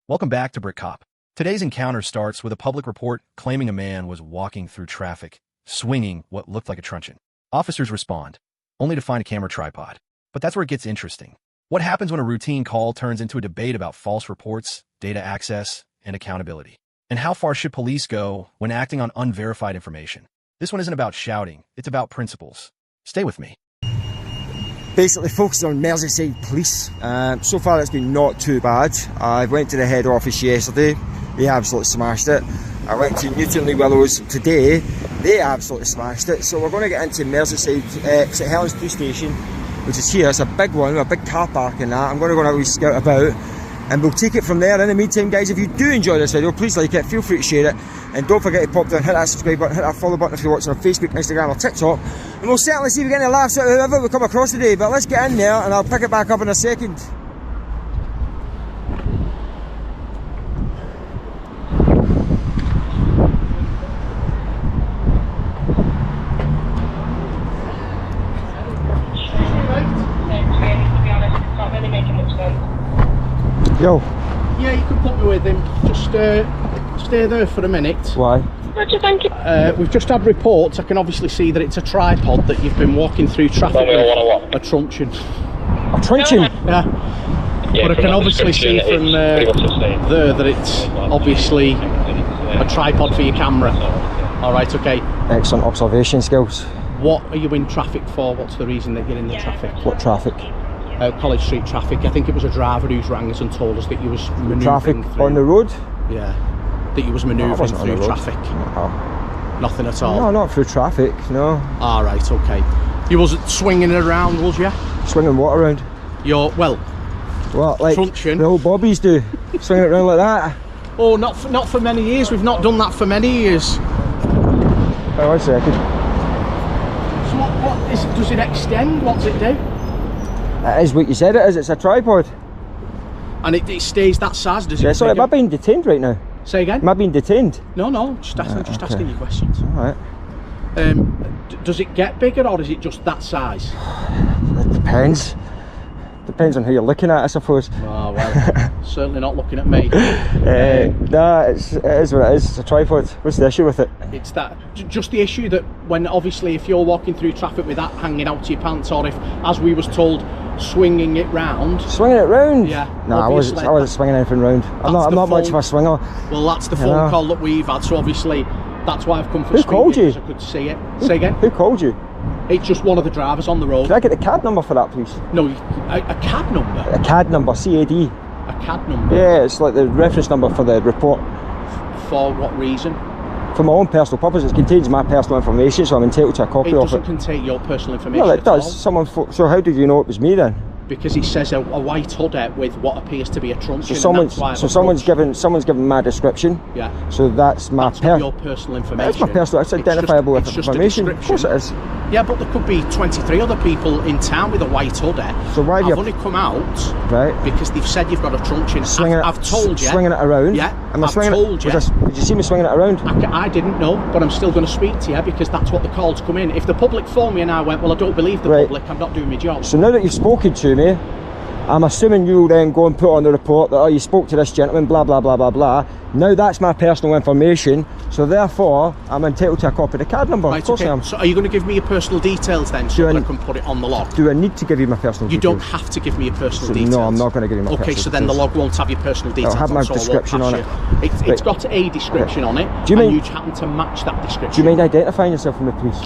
Welcome back to Brick Cop. Today's encounter starts with a public report claiming a man was walking through traffic, swinging what looked like a truncheon. Officers respond, only to find a camera tripod. But that's where it gets interesting. What happens when a routine call turns into a debate about false reports, data access, and accountability? And how far should police go when acting on unverified information? This one isn't about shouting, it's about principles. Stay with me. Basically focused on Merseyside Police. So far it's been not too bad. I went to the head office yesterday, they absolutely smashed it. I went to Newton Lee Willows today, they absolutely smashed it. So we're going to get into Merseyside, St Helens Police Station, which is here. It's a big one, a big car park and that. I'm going to go and have a wee scout about and we'll take it from there. In the meantime guys, if you do enjoy this video, please like it, feel free to share it, and don't forget to pop down, hit that subscribe button, hit that follow button if you're watching on Facebook, Instagram or TikTok, and we'll certainly see if we get any laughs out of whoever we come across today. But let's get in there and I'll pick it back up in a second. Yo. Yeah, you can put me with him. Just stay there for a minute. Why? Roger, thank you. We've just had reports. I can obviously see that it's a tripod that you've been walking through traffic with. A truncheon. A truncheon? Yeah. But I can obviously see from there that it's obviously a tripod for your camera. Alright, okay. Excellent observation skills. What are you in traffic for? What's the reason that you're in the traffic? What traffic? College Street traffic. I think it was a driver who's rang us and told us that you was manoeuvring Traffic through. on the road? Yeah. That you was manoeuvring through traffic. No. Nothing at all? No, not through traffic, no. Alright, okay. You wasn't swinging it around, was you? Swinging what around? You're, well... What, like truncheon. the old bobbies do? Swing it around like that? Oh, not for many years. We've not done that for many years. Oh, 1 second. So what is it, does it extend? What's it do? It is what you said it is, it's a tripod. And it stays that size, does it? Yeah, sorry, am I being detained right now? Say again? Am I being detained? No, just asking you questions. Alright. Does it get bigger or is it just that size? It depends. Depends on who you're looking at, I suppose. Oh, well, certainly not looking at me. Nah, it is what it is, it's a tripod. What's the issue with it? It's that, just the issue that when obviously if you're walking through traffic with that hanging out to your pants, or if, as we was told, swinging it round. Swinging it round? Yeah. No, I wasn't swinging anything round. I'm not much of a swinger. Well, that's the phone call that we've had, so obviously that's why I've come for Who called you? I could see it. Say again? Who called you? It's just one of the drivers on the road. Can I get the CAD number for that, please? No, a CAD number? A CAD number, C-A-D. A CAD number? Yeah, it's like the reference number for the report. For what reason? For my own personal purpose. It contains my personal information, so I'm entitled to a copy of it. It doesn't contain your personal information. Well, it does. So how did you know it was me then? Because he says a white hoodie with what appears to be a truncheon. So someone's given my description. Yeah. So that's my your personal information. That's my personal. It's identifiable information. Of course it is. Yeah, but there could be 23 other people in town with a white hoodie. So why have I've only come out because they've said you've got a truncheon. I've told you. Swinging it around. Yeah. I've told you. Did you see me swinging it around? I didn't know, but I'm still going to speak to you because that's what the calls come in. If the public phone me and I went, well, I don't believe the public, I'm not doing my job. So now that you've spoken to me, I'm assuming you'll then go and put on the report that, oh, you spoke to this gentleman, blah, blah, blah, blah, blah. Now that's my personal information, so therefore I'm entitled to a copy of the card number. Right, of course I am. So are you going to give me your personal details then, so that I can put it on the log? Do I need to give you my personal details? You don't have to give me your personal details. No, I'm not going to give you my personal details. Okay, so then the log won't have your personal details. It'll have my description on it. It's got a description on it, do you and you happen to match that description. Do you mind identifying yourself from the police?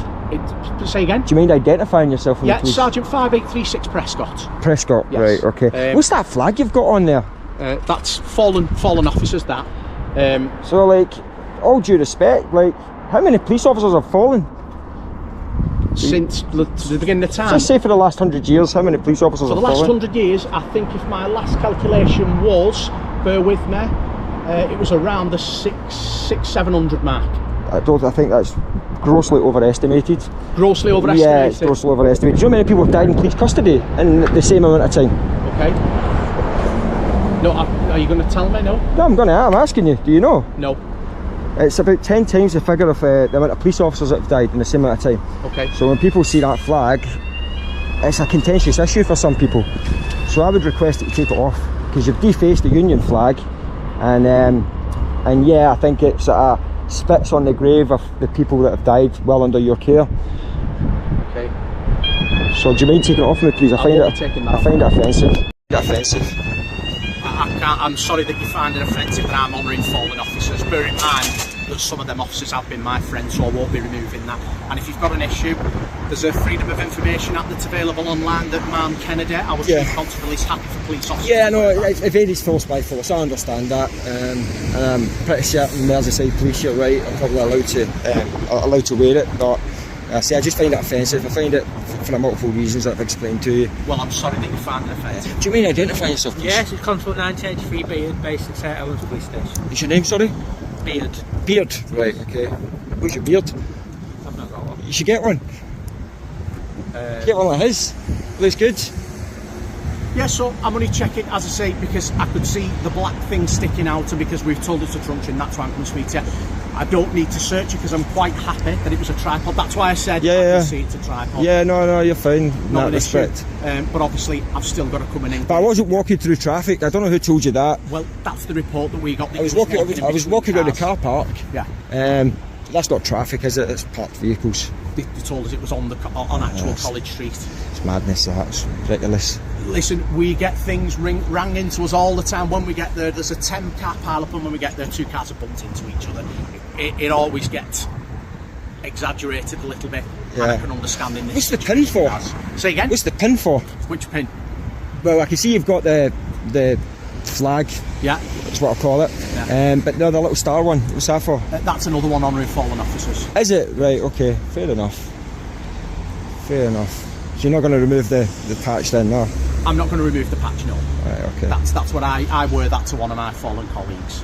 Say again? Do you mind identifying yourself from the police? Yeah, Sergeant 5836 Prescott. Prescott, yes. Right, okay. What's that flag you've got on there? That's fallen officers, that. So, like, all due respect, like, how many police officers have fallen? Since the beginning of time? Just say for the last 100 years, how many police officers have fallen? For the last 100 years, I think if my last calculation was, bear with me, it was around the 700 mark. I think that's grossly overestimated. Grossly overestimated? Yeah, it's grossly overestimated. Do you know how many people have died in police custody in the same amount of time? Okay. No, are you going to tell me? No? No, I'm asking you. Do you know? No. It's about 10 times the figure of the amount of police officers that have died in the same amount of time. Okay. So when people see that flag, it's a contentious issue for some people. So I would request that you take it off, because you've defaced the Union flag And yeah, I think it sort of spits on the grave of the people that have died well under your care. Okay. So do you mind taking it off me, please? I find it offensive. I can't. I'm sorry that you find it offensive that I'm honouring fallen officers. Bear in mind that some of them officers have been my friends, so I won't be removing that. And if you've got an issue, there's a Freedom of Information Act that's available online that Ma'am Kennedy, our Chief Constable, release happy for police officers. Yeah, no, it varies force by force. I understand that, and I'm pretty certain Merseyside Police, you're right, are probably allowed to wear it, but I just find it offensive. I find it for multiple reasons that I've explained to you. Well, I'm sorry that you find it offensive. Do you mean identify yourself, please? Yes, it's Constable 1983 Beard, based in St Helens Police Station. What's your name, sorry? Beard. Beard, right, okay. What's your beard? I've not got one. You should get one. Get one like his. Looks good. Yeah, so I'm only checking, as I say, because I could see the black thing sticking out, and because we've told us to truncheon, that's why I'm going to speak to you. I don't need to search you because I'm quite happy that it was a tripod. That's why I said I can see it's a tripod. Yeah, no, you're fine. Not an respect. Issue. But obviously, I've still got to come in. But I wasn't walking through traffic. I don't know who told you that. Well, that's the report that we got. That I was walking around the car park. Yeah. That's not traffic, is it? It's parked vehicles. They told us it was on actual College Street. It's madness. That's ridiculous. Listen, we get things rang into us all the time. When we get there, there's a 10-car pile-up, and when we get there, 2 cars are bumped into each other. It always gets exaggerated a little bit. Yeah. And I can understand in this. What's the pin for? Say again? What's the pin for? Which pin? Well, I can see you've got the flag. Yeah. That's what I call it. Yeah. But no, the little star one. What's that for? That's another one honouring fallen officers. Is it? Right, okay. Fair enough. So you're not going to remove the patch then, no? I'm not going to remove the patch, no. Right, okay. That's what I wear that to one of my fallen colleagues.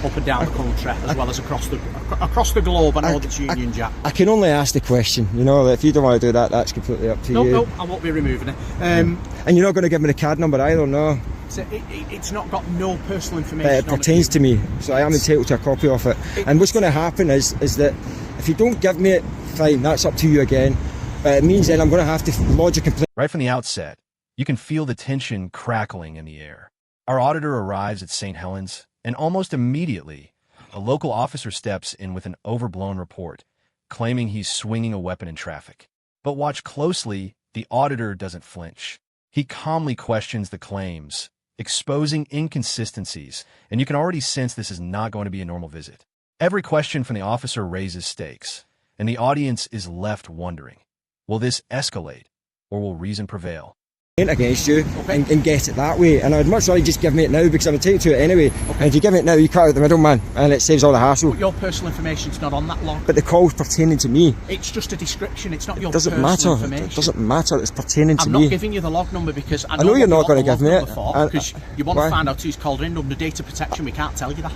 Up and down the country, as well as across the globe. I know it's Union Jack. I can only ask the question, you know. If you don't want to do that, that's completely up to you. No, I won't be removing it. And you're not going to give me the card number either, no? It's not got no personal information. It pertains to me, so I am entitled to a copy of it. And what's going to happen is that if you don't give me it, fine, that's up to you again. But it means then I'm going to have to lodge a complaint. Right from the outset, you can feel the tension crackling in the air. Our auditor arrives at St. Helens, and almost immediately, a local officer steps in with an overblown report, claiming he's swinging a weapon in traffic. But watch closely, the auditor doesn't flinch. He calmly questions the claims, exposing inconsistencies, and you can already sense this is not going to be a normal visit. Every question from the officer raises stakes, and the audience is left wondering, will this escalate, or will reason prevail? Against you and get it that way, and I'd much rather just give me it now because I'm entitled to it anyway. And if you give me it now, you cut out the middleman and it saves all the hassle. But your personal information's not on that log. But the call's pertaining to me. It's just a description, it's not your personal information. It doesn't matter, it's pertaining to me. I'm not giving you the log number because I know you're not going to give me it. Because you want to find out who's called in. Under data protection, we can't tell you that.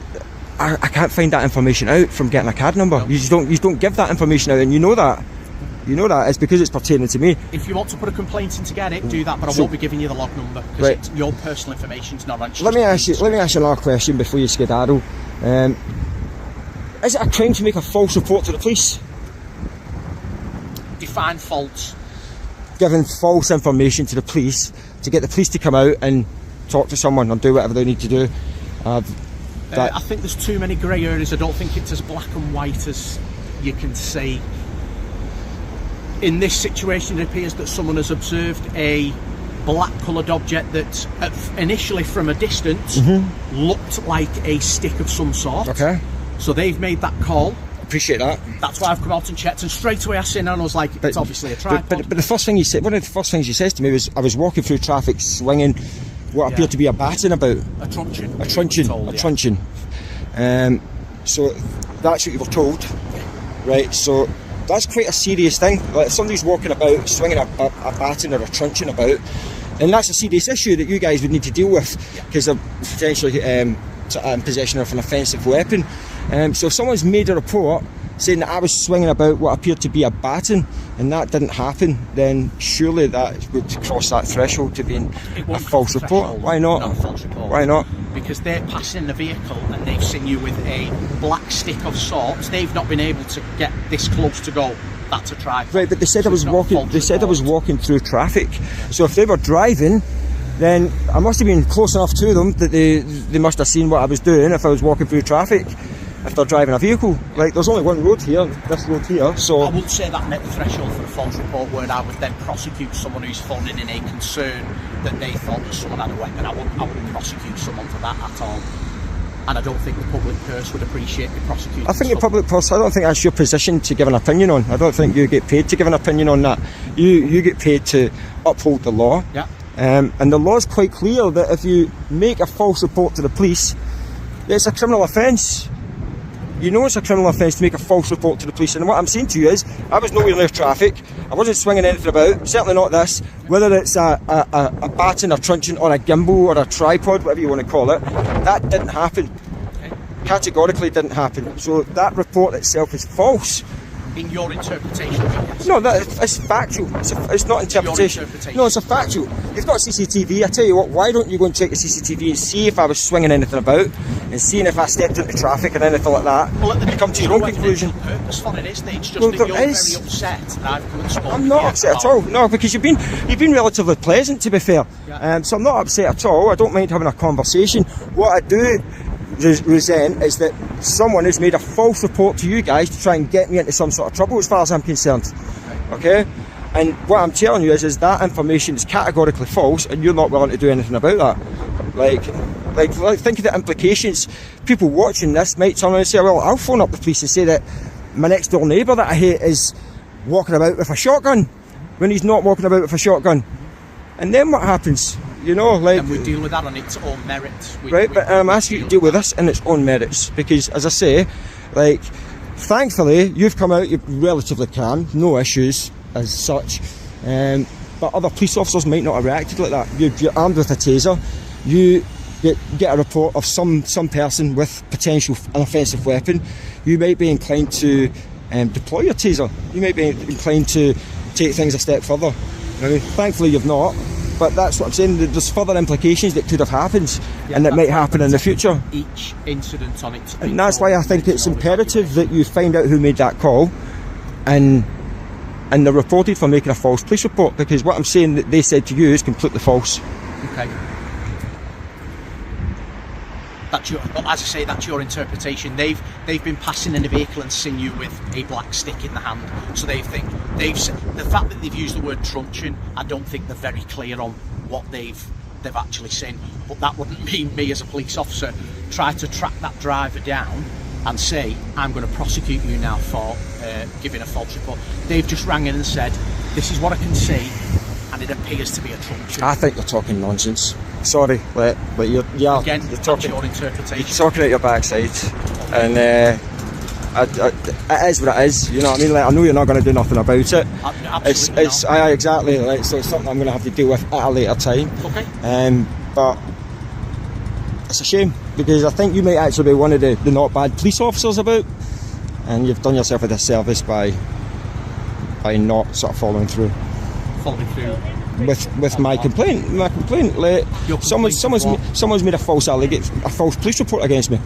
I can't find that information out from getting a card number. No. You don't give that information out, and you know that. You know that, it's because it's pertaining to me. If you want to put a complaint in to get it, do that, but I won't be giving you the log number because your personal information's not on. Let me ask you another question before you skedaddle. Is it a crime to make a false report to the police? Define false. Giving false information to the police to get the police to come out and talk to someone or do whatever they need to do. I think there's too many grey areas. I don't think it's as black and white as you can see. In this situation, it appears that someone has observed a black coloured object that initially from a distance looked like a stick of some sort. Okay. So they've made that call. Appreciate that. That's why I've come out and checked, and straight away I seen it and I was like, it's obviously a tripod. But the first thing he said, one of the first things he says to me was, I was walking through traffic swinging what appeared to be a baton about. A truncheon. A truncheon. So that's what you were told, right? So that's quite a serious thing. Like if somebody's walking about swinging a baton or a truncheon about, and that's a serious issue that you guys would need to deal with because they're potentially in possession of an offensive weapon. So if someone's made a report saying that I was swinging about what appeared to be a baton and that didn't happen, then surely that would cross that threshold to being a false report. Why not? Not a false report. Why not? Because they're passing in the vehicle and they've seen you with a black stick of sorts. They've not been able to get this close to go. That's a tripod. Right, but they said I was walking. They said I was walking through traffic. So if they were driving then I must have been close enough to them that they must have seen what I was doing if I was walking through traffic, if they're driving a vehicle. Like, there's only one road here, this road here, so... I would say that met the threshold for a false report where I would then prosecute someone who's phoning in a concern that they thought that someone had a weapon. I wouldn't prosecute someone for that at all. And I don't think the public purse would appreciate me prosecuting. I think the public purse, I don't think that's your position to give an opinion on. I don't think you get paid to give an opinion on that. You get paid to uphold the law. Yeah. And the law's quite clear that if you make a false report to the police, it's a criminal offence. You know it's a criminal offence to make a false report to the police. And what I'm saying to you is, I was nowhere near traffic. I wasn't swinging anything about. Certainly not this. Whether it's a baton, a truncheon, or a gimbal, or a tripod, whatever you want to call it, that didn't happen. Categorically didn't happen. So that report itself is false. In your interpretation, yes. No, it's factual. It's not interpretation. No, it's a factual. You've got CCTV. I tell you what, why don't you go and check the CCTV and see if I was swinging anything about, and seeing if I stepped into traffic and anything like that. Well, and come to your own conclusion. Purpose for it, isn't it? It's just that you're very upset that I've come and spoken. I'm not upset at all. No, because you've been relatively pleasant, to be fair. Yeah. So I'm not upset at all. I don't mind having a conversation. What I do resent is that someone has made a false report to you guys to try and get me into some sort of trouble, as far as I'm concerned. Okay? And what I'm telling you is that information is categorically false, and you're not willing to do anything about that. Like think of the implications. People watching this might turn around and say, well, I'll phone up the police and say that my next door neighbour that I hate is walking about with a shotgun when he's not walking about with a shotgun. And then what happens? You know, like... And we deal with that on its own merits. But I'm asking you to deal with this in its own merits, because, as I say, like, thankfully, you've come out, you're relatively calm, no issues as such, but other police officers might not have reacted like that. You're armed with a taser, you get a report of some person with potential an offensive weapon, you might be inclined to deploy your taser, you might be inclined to take things a step further. I mean, thankfully you've not. But that's what I'm saying, there's further implications that could have happened, and that might happen in the future. Each incident on its... And that's why I think it's imperative that you find out who made that call, and they're reported for making a false police report, because what I'm saying that they said to you is completely false. Okay. That's your, well, as I say, that's your interpretation. They've been passing in a vehicle and seen you with a black stick in the hand. So they've said, the fact that they've used the word truncheon, I don't think they're very clear on what they've actually seen. But that wouldn't mean me as a police officer try to track that driver down and say, I'm going to prosecute you now for giving a false report. They've just rang in and said, this is what I can see, and it appears to be a truncheon. I think you're talking nonsense. Sorry, but you're talking your interpretation. You're talking out your backside, and it is what it is. You know what I mean? Like, I know you're not going to do nothing about it. Absolutely not. Exactly. Like, so it's something I'm going to have to deal with at a later time. Okay. But it's a shame, because I think you might actually be one of the not bad police officers about, and you've done yourself a disservice by not sort of following through. With my complaint. Like, someone's made a false police report against me.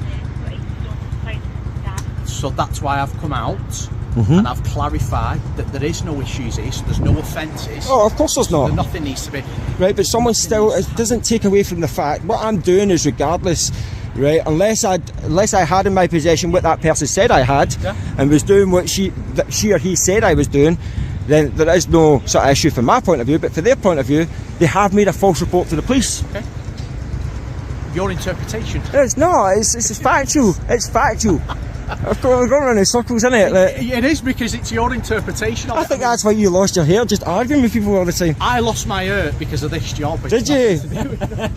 So that's why I've come out and I've clarified that there is no issues here, so there's no offences. Oh, of course there's not. Nothing needs to be. Right, but someone still, it doesn't take away from the fact, what I'm doing is regardless, right, unless I had in my possession what that person said I had, and was doing what she or he said I was doing, then there is no sort of issue from my point of view. But from their point of view, they have made a false report to the police. Okay. Your interpretation. It's not. It's factual. It's factual. We're going around in circles, isn't it? Like, it is, because it's your interpretation of I think that's why you lost your hair, just arguing with people all the time. I lost my hair because of this job. Did you?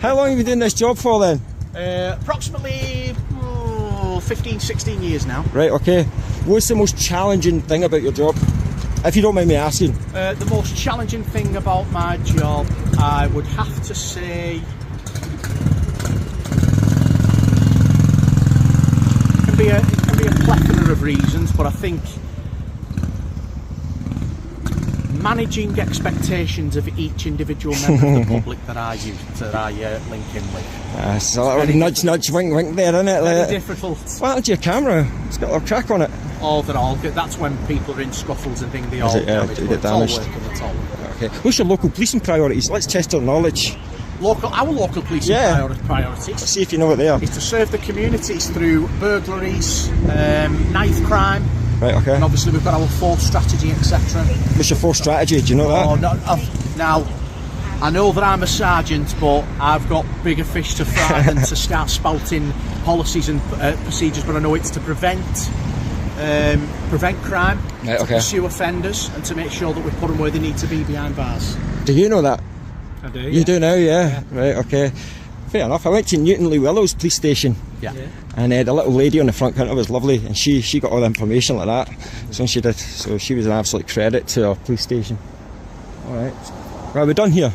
How long have you been doing this job for then? Approximately 15, 16 years now. Right, okay. What's the most challenging thing about your job? If you don't mind me asking. The most challenging thing about my job, I would have to say, it can be a plethora of reasons, but I think managing expectations of each individual member of the public that I link in with. So a little nudge, wink there, isn't it? Very difficult. Why don't your camera? It's got a little crack on it. Oh, they're all good. That's when people are in scuffles and things, they get damaged. Okay. What's your local policing priorities? Let's test our knowledge. our local policing priorities. Let's see if you know what they are. Is to serve the communities through burglaries, knife crime. Right, okay. And obviously we've got our force strategy, etc. What's your force strategy? Do you know that? Oh, no, now, I know that I'm a sergeant, but I've got bigger fish to fry than to start spouting policies and procedures. But I know it's to prevent crime, right, to okay. pursue offenders, and to make sure that we put them where they need to be behind bars. Do you know that? I do. You do now, yeah. Right, okay. Fair enough. I went to Newton Lee Willows police station. Yeah. And the little lady on the front counter was lovely, and she got all the information like that. So she did. So she was an absolute credit to our police station. All right. Right, we're done here.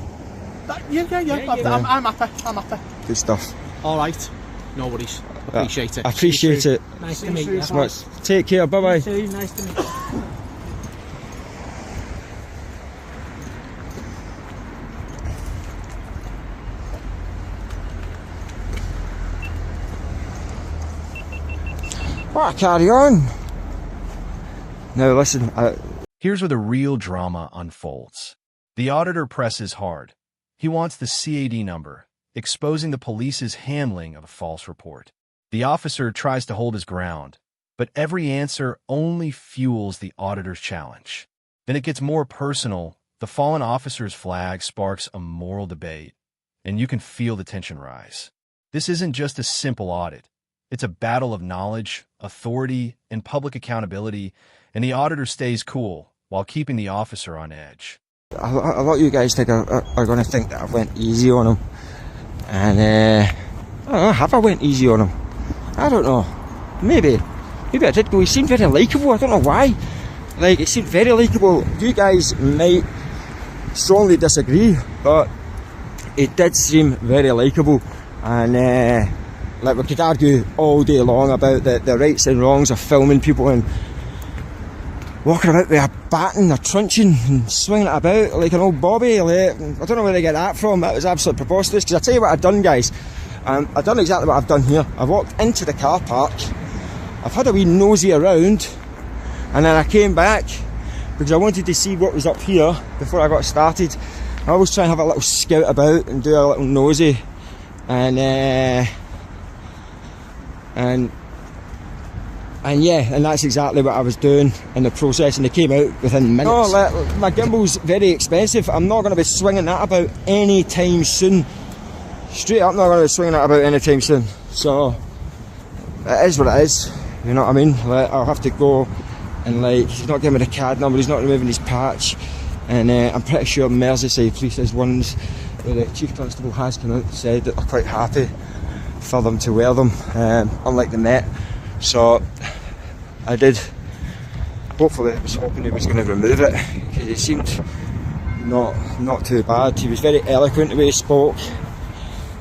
Yeah. I'm happy. Good stuff. All right. No worries. Appreciate it. I appreciate it. Nice to meet you. So much. Take care. Bye bye. You too, nice to meet you. What? Carry on. Now listen. Here's where the real drama unfolds. The auditor presses hard. He wants the CAD number, exposing the police's handling of a false report. The officer tries to hold his ground, but every answer only fuels the auditor's challenge. Then it gets more personal. The fallen officer's flag sparks a moral debate, and you can feel the tension rise. This isn't just a simple audit. It's a battle of knowledge, authority, and public accountability, and the auditor stays cool while keeping the officer on edge. A lot of you guys think are going to think that I went easy on him, and I don't know, have I went easy on him? I don't know. Maybe I did go. He seemed very likeable. I don't know why. Like, it seemed very likeable. You guys might strongly disagree, but it did seem very likeable, and like, we could argue all day long about the rights and wrongs of filming people and walking about with a baton, a truncheon, and swinging it about like an old bobby. Like, I don't know where they get that from. That was absolutely preposterous. Because I tell you what I've done, guys. I've done exactly what I've done here. I walked into the car park. I've had a wee nosy around, and then I came back because I wanted to see what was up here before I got started. I always try and have a little scout about and do a little nosy, and yeah, and that's exactly what I was doing in the process, and they came out within minutes. No, my gimbal's very expensive. I'm not going to be swinging that about any time soon. Straight up, not going to be swinging that about any time soon. So, it is what it is. You know what I mean? Like, I'll have to go and, like, he's not giving me the card number, he's not removing his patch, and I'm pretty sure Merseyside Police is ones where the Chief Constable has come out and said that they're quite happy for them to wear them, unlike the Met. So I did. Hopefully, I was hoping he was going to remove it, because he seemed not too bad. He was very eloquent the way he spoke.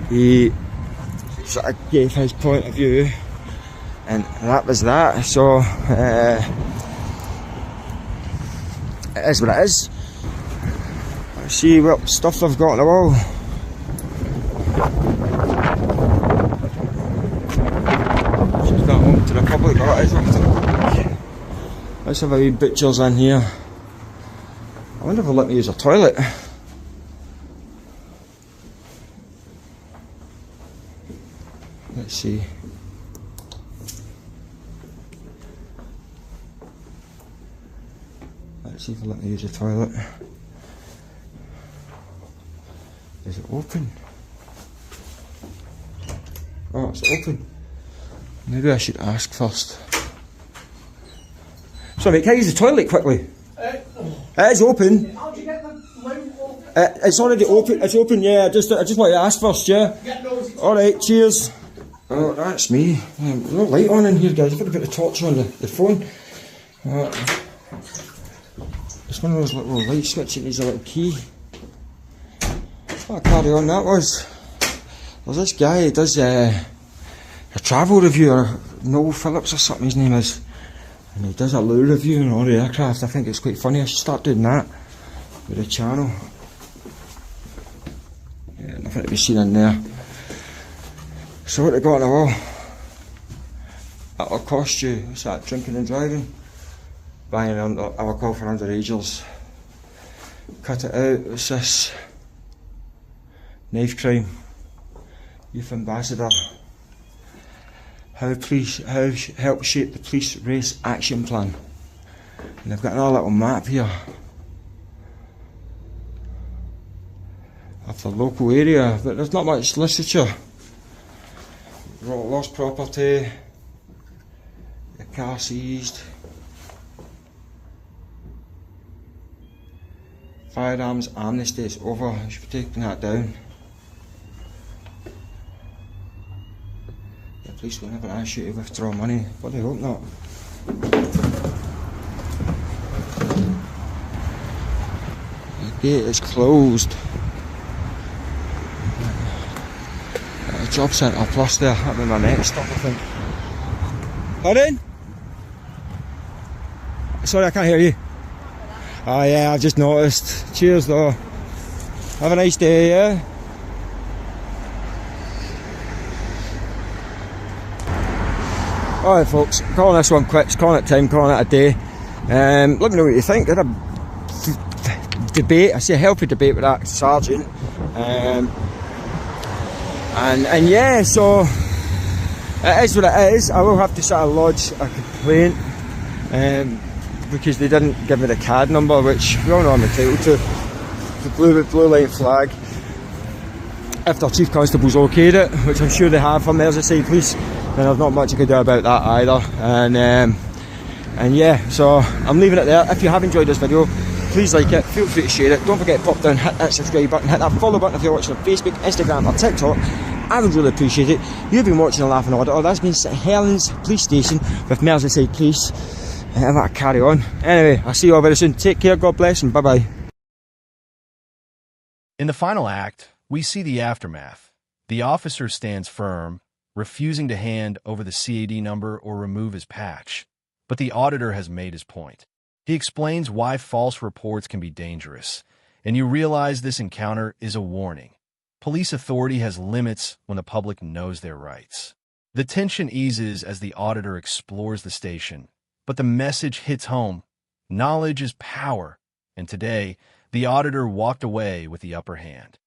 He sort of gave his point of view, and that was that. So it is what it is. Let's see what stuff they've got on the wall. To the public, or it is open to the public. Let's have a wee butcher's in here. I wonder if they'll let me use a toilet. Let's see. Let's see if they'll let me use a toilet. Is it open? Oh, it's open. Maybe I should ask first. Sorry, can I use the toilet quickly? It is open. How do you get the loo open? It's already open. It's open. Yeah. I just want to ask first. Yeah. All right. Cheers. Oh, that's me. There's no light on in here, guys. I've got to put the torch on the phone. It's one of those little light switches. It needs a little key. What a carry on that was. There's this guy who does a travel review, or Noel Phillips or something his name is, and he does a loo review on all the aircraft. I think it's quite funny. I should start doing that with the channel. Yeah, nothing to be seen in there. So what they got on the wall? That'll cost you, what's that, drinking and driving? Buying alcohol for underagers. Cut it out, what's this? knife crime, youth ambassador, how help shape the police race action plan. And I've got another little map here of the local area, but there's not much literature. Lost property, the car seized, firearms amnesty, it's over, I should be taking that down. The police will never ask you to withdraw money, but I hope not. The gate is closed. Job centre plus there, that'll be my next stop, I think. Pardon? Sorry, I can't hear you. Oh yeah, I've just noticed. Cheers though. Have a nice day, yeah? Alright folks, calling this one quits, calling it time, calling it a day. Let me know what you think. I had a debate, I say a healthy debate with that sergeant. And yeah, so it is what it is. I will have to sort of lodge a complaint because they didn't give me the CAD number, which we all know I'm entitled to. The blue line flag. If their chief constable's okayed it, which I'm sure they have for Merseyside Police, then there's not much I can do about that either. And yeah, so I'm leaving it there. If you have enjoyed this video, please like it, feel free to share it. Don't forget to pop down, hit that subscribe button, hit that follow button if you're watching on Facebook, Instagram or TikTok. I would really appreciate it. You've been watching the Laughing Auditor. That's been St Helens Police Station with Merseyside Police. I'm going to carry on. Anyway, I'll see you all very soon. Take care, God bless, and bye bye. In the final act, we see the aftermath. The officer stands firm, refusing to hand over the CAD number or remove his patch. But the auditor has made his point. He explains why false reports can be dangerous, and you realize this encounter is a warning. Police authority has limits when the public knows their rights. The tension eases as the auditor explores the station, but the message hits home. Knowledge is power, and today, the auditor walked away with the upper hand.